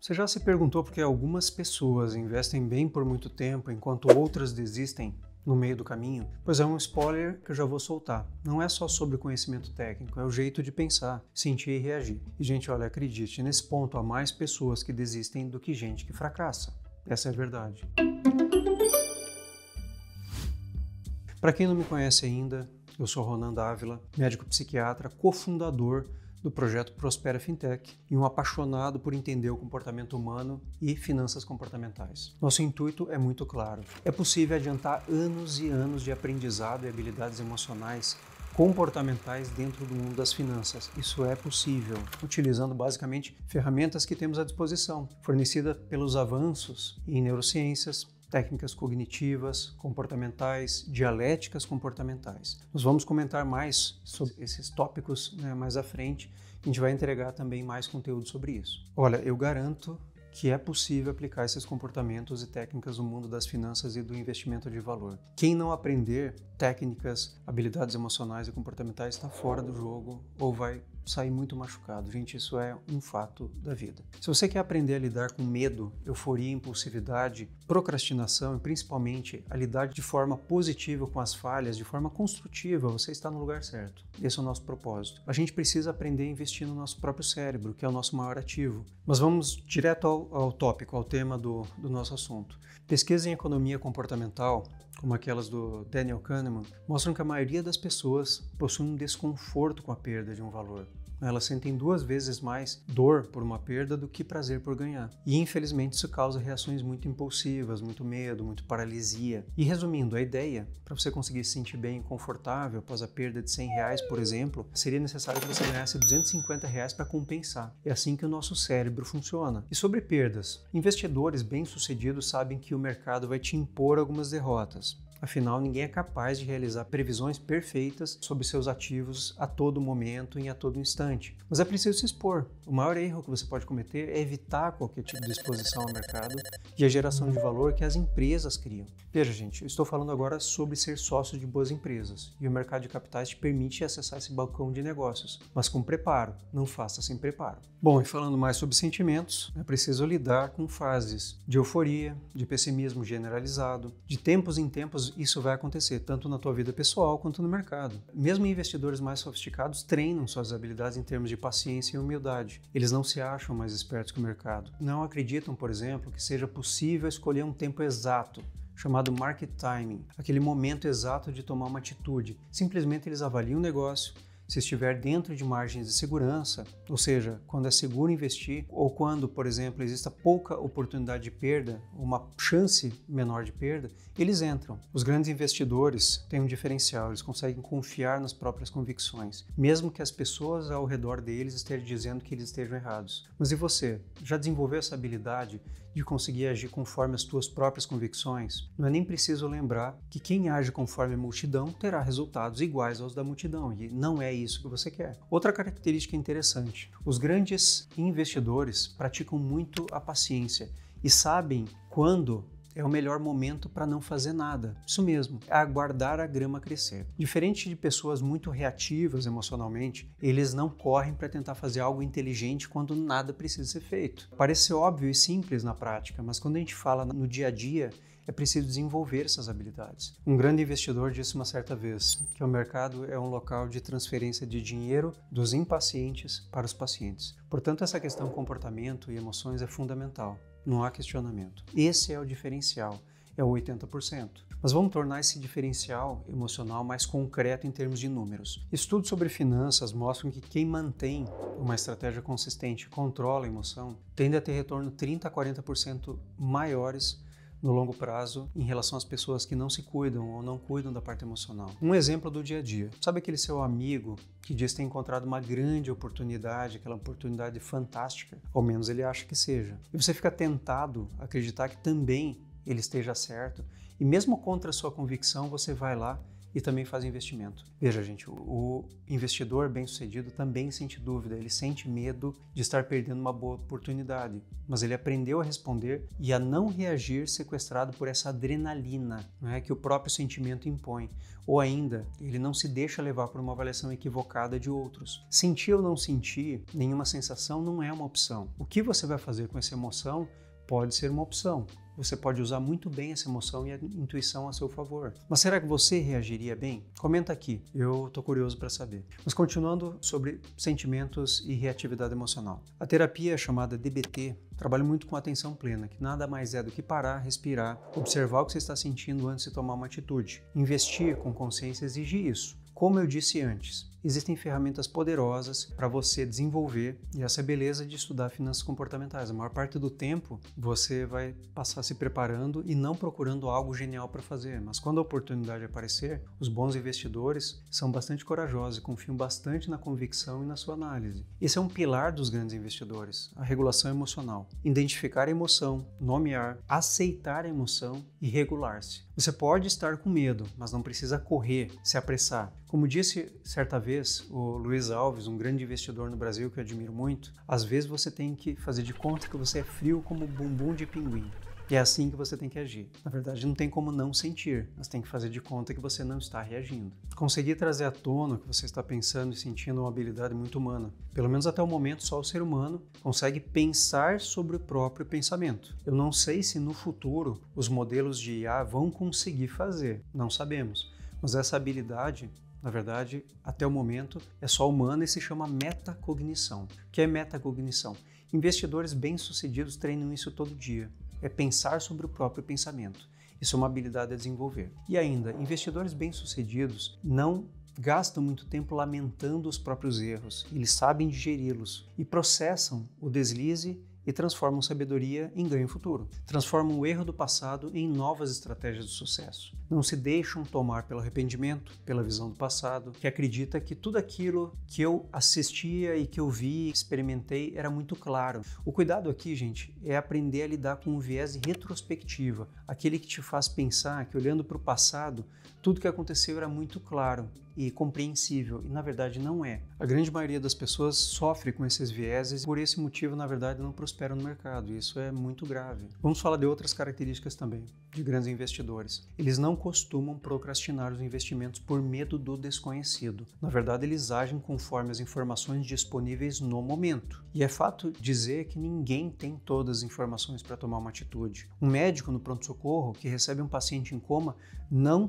Você já se perguntou por que algumas pessoas investem bem por muito tempo enquanto outras desistem no meio do caminho? Pois é um spoiler que eu já vou soltar. Não é só sobre conhecimento técnico, é o jeito de pensar, sentir e reagir. E gente, olha, acredite, nesse ponto há mais pessoas que desistem do que gente que fracassa. Essa é a verdade. Para quem não me conhece ainda, eu sou Ronan Dávila, médico psiquiatra, cofundador do projeto Prospera Fintech e um apaixonado por entender o comportamento humano e finanças comportamentais. Nosso intuito é muito claro. É possível adiantar anos e anos de aprendizado e habilidades emocionais comportamentais dentro do mundo das finanças. Isso é possível, utilizando basicamente ferramentas que temos à disposição, fornecidas pelos avanços em neurociências, técnicas cognitivas, comportamentais, dialéticas comportamentais. Nós vamos comentar mais sobre esses tópicos mais à frente. A gente vai entregar também mais conteúdo sobre isso. Olha, eu garanto que é possível aplicar esses comportamentos e técnicas no mundo das finanças e do investimento de valor. Quem não aprender técnicas, habilidades emocionais e comportamentais está fora do jogo ou vai sair muito machucado. Gente, isso é um fato da vida. Se você quer aprender a lidar com medo, euforia, impulsividade, procrastinação e principalmente a lidar de forma positiva com as falhas, de forma construtiva, você está no lugar certo. Esse é o nosso propósito. A gente precisa aprender a investir no nosso próprio cérebro, que é o nosso maior ativo. Mas vamos direto ao tópico, ao tema do nosso assunto. Pesquisas em economia comportamental, como aquelas do Daniel Kahneman, mostram que a maioria das pessoas possui um desconforto com a perda de um valor. Elas sentem 2 vezes mais dor por uma perda do que prazer por ganhar. E infelizmente isso causa reações muito impulsivas, muito medo, muito paralisia. E resumindo, a ideia, para você conseguir se sentir bem e confortável após a perda de R$100, por exemplo, seria necessário que você ganhasse R$250 para compensar. É assim que o nosso cérebro funciona. E sobre perdas, investidores bem-sucedidos sabem que o mercado vai te impor algumas derrotas. Afinal, ninguém é capaz de realizar previsões perfeitas sobre seus ativos a todo momento e a todo instante. Mas é preciso se expor. O maior erro que você pode cometer é evitar qualquer tipo de exposição ao mercado e a geração de valor que as empresas criam. Veja, gente, eu estou falando agora sobre ser sócio de boas empresas e o mercado de capitais te permite acessar esse balcão de negócios, mas com preparo, não faça sem preparo. Bom, e falando mais sobre sentimentos, é preciso lidar com fases de euforia, de pessimismo generalizado. De tempos em tempos isso vai acontecer, tanto na tua vida pessoal quanto no mercado. Mesmo investidores mais sofisticados treinam suas habilidades em termos de paciência e humildade. Eles não se acham mais espertos que o mercado. Não acreditam, por exemplo, que seja possível escolher um tempo exato, chamado market timing, aquele momento exato de tomar uma atitude. Simplesmente eles avaliam o negócio, se estiver dentro de margens de segurança, ou seja, quando é seguro investir, ou quando, por exemplo, exista pouca oportunidade de perda, uma chance menor de perda, eles entram. Os grandes investidores têm um diferencial, eles conseguem confiar nas próprias convicções, mesmo que as pessoas ao redor deles estejam dizendo que eles estejam errados. Mas e você? Já desenvolveu essa habilidade de conseguir agir conforme as tuas próprias convicções? Não é nem preciso lembrar que quem age conforme a multidão terá resultados iguais aos da multidão, e não é isso que você quer. Outra característica interessante, os grandes investidores praticam muito a paciência e sabem quando é o melhor momento para não fazer nada. Isso mesmo, é aguardar a grama crescer. Diferente de pessoas muito reativas emocionalmente, eles não correm para tentar fazer algo inteligente quando nada precisa ser feito. Parece óbvio e simples na prática, mas quando a gente fala no dia a dia, é preciso desenvolver essas habilidades. Um grande investidor disse uma certa vez que o mercado é um local de transferência de dinheiro dos impacientes para os pacientes. Portanto, essa questão comportamento e emoções é fundamental. Não há questionamento. Esse é o diferencial, é o 80%. Mas vamos tornar esse diferencial emocional mais concreto em termos de números. Estudos sobre finanças mostram que quem mantém uma estratégia consistente e controla a emoção tende a ter retorno 30 a 40% maiores no longo prazo em relação às pessoas que não se cuidam ou não cuidam da parte emocional. Um exemplo do dia a dia. Sabe aquele seu amigo que diz ter encontrado uma grande oportunidade, aquela oportunidade fantástica? Ao menos ele acha que seja. E você fica tentado a acreditar que também ele esteja certo. E mesmo contra a sua convicção, você vai lá e também faz investimento. Veja, gente, o investidor bem-sucedido também sente dúvida, ele sente medo de estar perdendo uma boa oportunidade, mas ele aprendeu a responder e a não reagir sequestrado por essa adrenalina, né, que o próprio sentimento impõe. Ou ainda, ele não se deixa levar por uma avaliação equivocada de outros. Sentir ou não sentir, nenhuma sensação não é uma opção. O que você vai fazer com essa emoção pode ser uma opção. Você pode usar muito bem essa emoção e a intuição a seu favor. Mas será que você reagiria bem? Comenta aqui, eu estou curioso para saber. Mas continuando sobre sentimentos e reatividade emocional. A terapia chamada DBT trabalha muito com atenção plena, que nada mais é do que parar, respirar, observar o que você está sentindo antes de tomar uma atitude. Investir com consciência exige isso. Como eu disse antes, existem ferramentas poderosas para você desenvolver e essa beleza de estudar finanças comportamentais. A maior parte do tempo você vai passar se preparando e não procurando algo genial para fazer, mas quando a oportunidade aparecer, os bons investidores são bastante corajosos e confiam bastante na convicção e na sua análise. Esse é um pilar dos grandes investidores, a regulação emocional. Identificar a emoção, nomear, aceitar a emoção e regular-se. Você pode estar com medo, mas não precisa correr, se apressar. Como disse certa vez o Luiz Alves, um grande investidor no Brasil que eu admiro muito, às vezes você tem que fazer de conta que você é frio como bumbum de pinguim. E é assim que você tem que agir. Na verdade, não tem como não sentir, mas tem que fazer de conta que você não está reagindo. Conseguir trazer à tona o que você está pensando e sentindo é uma habilidade muito humana. Pelo menos até o momento, só o ser humano consegue pensar sobre o próprio pensamento. Eu não sei se no futuro os modelos de IA vão conseguir fazer, não sabemos. Mas essa habilidade, na verdade, até o momento, é só humana e se chama metacognição. O que é metacognição? Investidores bem-sucedidos treinam isso todo dia. É pensar sobre o próprio pensamento. Isso é uma habilidade a desenvolver. E ainda, investidores bem-sucedidos não gastam muito tempo lamentando os próprios erros. Eles sabem digeri-los e processam o deslize e transformam sabedoria em ganho futuro. Transformam o erro do passado em novas estratégias de sucesso. Não se deixam tomar pelo arrependimento, pela visão do passado, que acredita que tudo aquilo que eu assistia e que eu vi, experimentei, era muito claro. O cuidado aqui, gente, é aprender a lidar com o viés de retrospectiva, aquele que te faz pensar que olhando para o passado, tudo que aconteceu era muito claro e compreensível, e na verdade não é. A grande maioria das pessoas sofre com esses vieses e por esse motivo, na verdade, não prosperam no mercado, e isso é muito grave. Vamos falar de outras características também, de grandes investidores. Eles não costumam procrastinar os investimentos por medo do desconhecido. Na verdade, eles agem conforme as informações disponíveis no momento. E é fato dizer que ninguém tem todas as informações para tomar uma atitude. Um médico no pronto-socorro que recebe um paciente em coma não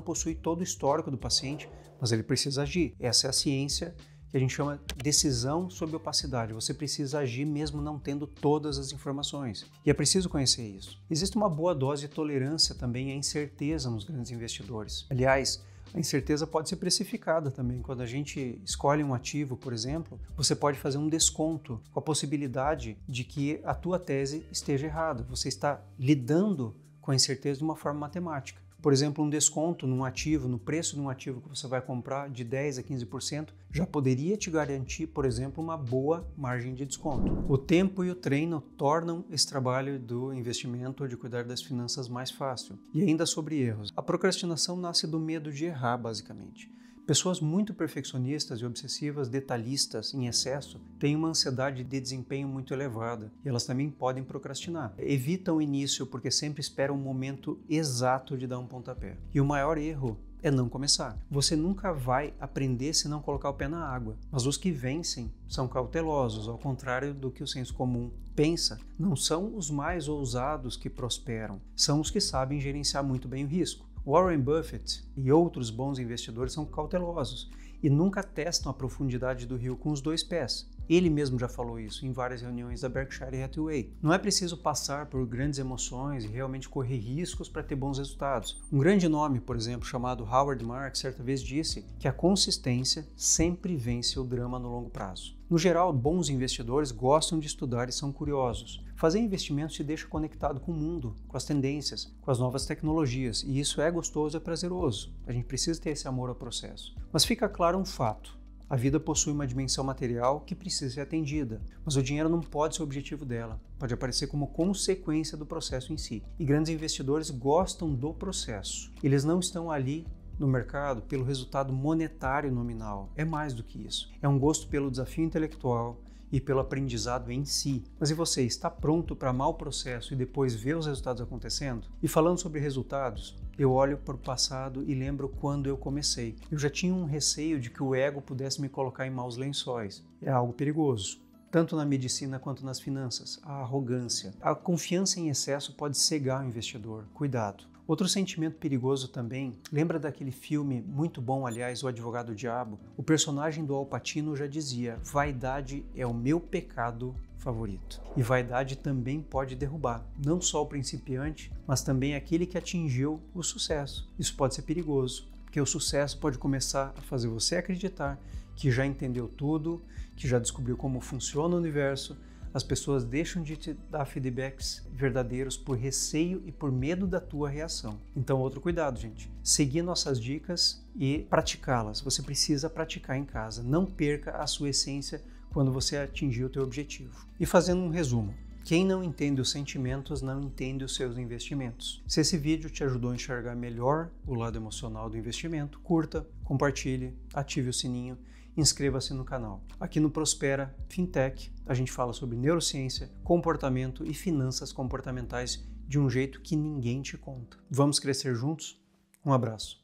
possui todo o histórico do paciente, mas ele precisa agir. Essa é a ciência que a gente chama decisão sob opacidade. Você precisa agir mesmo não tendo todas as informações. E é preciso conhecer isso. Existe uma boa dose de tolerância também à incerteza nos grandes investidores. Aliás, a incerteza pode ser precificada também. Quando a gente escolhe um ativo, por exemplo, você pode fazer um desconto com a possibilidade de que a tua tese esteja errada. Você está lidando com a incerteza de uma forma matemática. Por exemplo, um desconto num ativo, no preço de um ativo que você vai comprar de 10% a 15%, já poderia te garantir, por exemplo, uma boa margem de desconto. O tempo e o treino tornam esse trabalho do investimento ou de cuidar das finanças mais fácil. E ainda sobre erros. A procrastinação nasce do medo de errar, basicamente. Pessoas muito perfeccionistas e obsessivas, detalhistas em excesso, têm uma ansiedade de desempenho muito elevada e elas também podem procrastinar. Evitam o início porque sempre esperam o momento exato de dar um pontapé. E o maior erro é não começar. Você nunca vai aprender se não colocar o pé na água. Mas os que vencem são cautelosos, ao contrário do que o senso comum pensa. Não são os mais ousados que prosperam, são os que sabem gerenciar muito bem o risco. Warren Buffett e outros bons investidores são cautelosos e nunca testam a profundidade do rio com os dois pés. Ele mesmo já falou isso em várias reuniões da Berkshire Hathaway. Não é preciso passar por grandes emoções e realmente correr riscos para ter bons resultados. Um grande nome, por exemplo, chamado Howard Marks, certa vez disse que a consistência sempre vence o drama no longo prazo. No geral, bons investidores gostam de estudar e são curiosos. Fazer investimentos te deixa conectado com o mundo, com as tendências, com as novas tecnologias, e isso é gostoso e prazeroso. A gente precisa ter esse amor ao processo. Mas fica claro um fato. A vida possui uma dimensão material que precisa ser atendida, mas o dinheiro não pode ser o objetivo dela, pode aparecer como consequência do processo em si. E grandes investidores gostam do processo. Eles não estão ali no mercado pelo resultado monetário nominal. É mais do que isso. É um gosto pelo desafio intelectual e pelo aprendizado em si. Mas e você, está pronto para amar o processo e depois ver os resultados acontecendo? E falando sobre resultados, eu olho para o passado e lembro quando eu comecei. Eu já tinha um receio de que o ego pudesse me colocar em maus lençóis. É algo perigoso. Tanto na medicina quanto nas finanças, a arrogância. A confiança em excesso pode cegar o investidor. Cuidado. Outro sentimento perigoso também, lembra daquele filme muito bom, aliás, O Advogado Diabo? O personagem do Al Pacino já dizia: vaidade é o meu pecado favorito. E vaidade também pode derrubar, não só o principiante, mas também aquele que atingiu o sucesso. Isso pode ser perigoso, porque o sucesso pode começar a fazer você acreditar que já entendeu tudo, que já descobriu como funciona o universo. As pessoas deixam de te dar feedbacks verdadeiros por receio e por medo da tua reação. Então, outro cuidado, gente. Seguir nossas dicas e praticá-las. Você precisa praticar em casa. Não perca a sua essência quando você atingir o teu objetivo. E fazendo um resumo. Quem não entende os sentimentos não entende os seus investimentos. Se esse vídeo te ajudou a enxergar melhor o lado emocional do investimento, curta, compartilhe, ative o sininho, inscreva-se no canal. Aqui no Prospera Fintech, a gente fala sobre neurociência, comportamento e finanças comportamentais de um jeito que ninguém te conta. Vamos crescer juntos? Um abraço.